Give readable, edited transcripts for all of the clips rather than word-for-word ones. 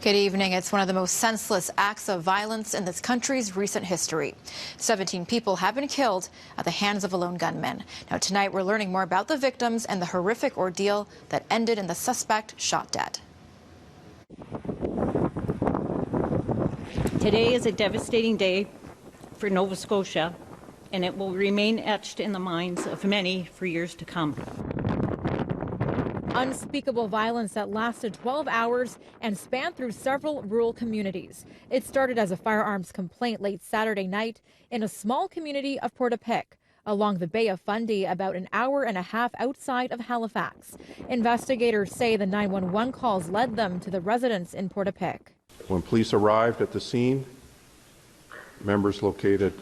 Good evening. It's one of the most senseless acts of violence in this country's recent history. 17 people have been killed at the hands of a lone gunman. Now, tonight, we're learning more about the victims and the horrific ordeal that ended in the suspect shot dead. Today is a devastating day for Nova Scotia, and it will remain etched in the minds of many for years to come. Unspeakable violence that lasted 12 hours and spanned through several rural communities. It started as a firearms complaint late Saturday night in a small community of Portapique, along the Bay of Fundy, about an hour and a half outside of Halifax. Investigators say the 911 calls led them to the residence in Portapique. When police arrived at the scene, members located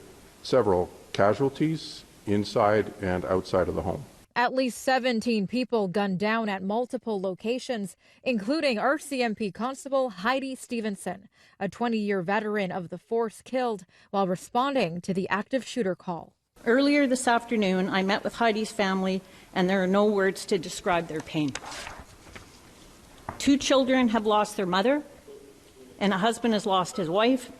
several casualties inside and outside of the home. At least 17 people gunned down at multiple locations, including RCMP Constable Heidi Stevenson, a 20-year veteran of the force, killed while responding to the active shooter call. Earlier this afternoon, I met with Heidi's family, and there are no words to describe their pain. 2 children have lost their mother, and a husband has lost his wife.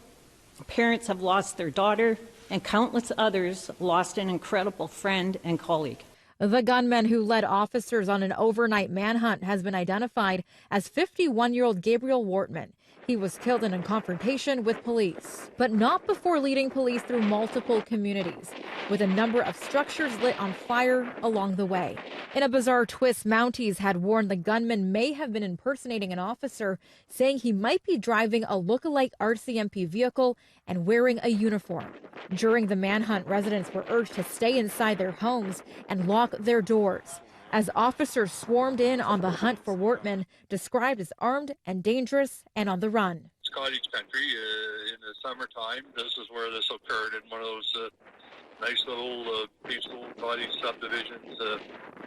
Parents have lost their daughter, and countless others lost an incredible friend and colleague. The gunman who led officers on an overnight manhunt has been identified as 51-year-old Gabriel Wortman. He was killed in a confrontation with police, but not before leading police through multiple communities, with a number of structures lit on fire along the way. In a bizarre twist, Mounties had warned the gunman may have been impersonating an officer, saying he might be driving a look-alike RCMP vehicle and wearing a uniform. During the manhunt, residents were urged to stay inside their homes and lock their doors, as officers swarmed in on the hunt for Wortman, described as armed and dangerous and on the run. It's cottage country. In the summertime, this is where this occurred, in one of those nice little peaceful cottage subdivisions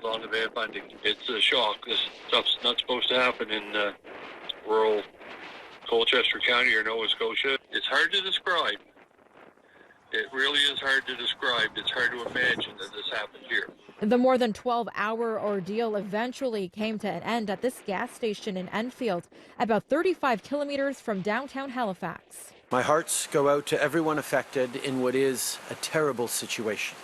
along the Bay of Fundy. It's a shock. This stuff's not supposed to happen in rural Colchester County or Nova Scotia. It's hard to describe. It really is hard to describe. It's hard to imagine that this happened here. The more than 12-hour ordeal eventually came to an end at this gas station in Enfield, about 35 kilometers from downtown Halifax. My hearts go out to everyone affected in what is a terrible situation.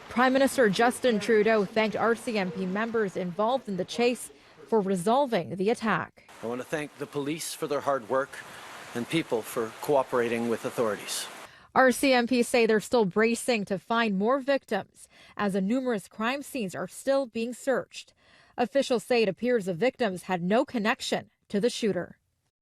Prime Minister Justin Trudeau thanked RCMP members involved in the chase for resolving the attack. I want to thank the police for their hard work and people for cooperating with authorities. RCMP say they're still bracing to find more victims, as the numerous crime scenes are still being searched. Officials say it appears the victims had no connection to the shooter.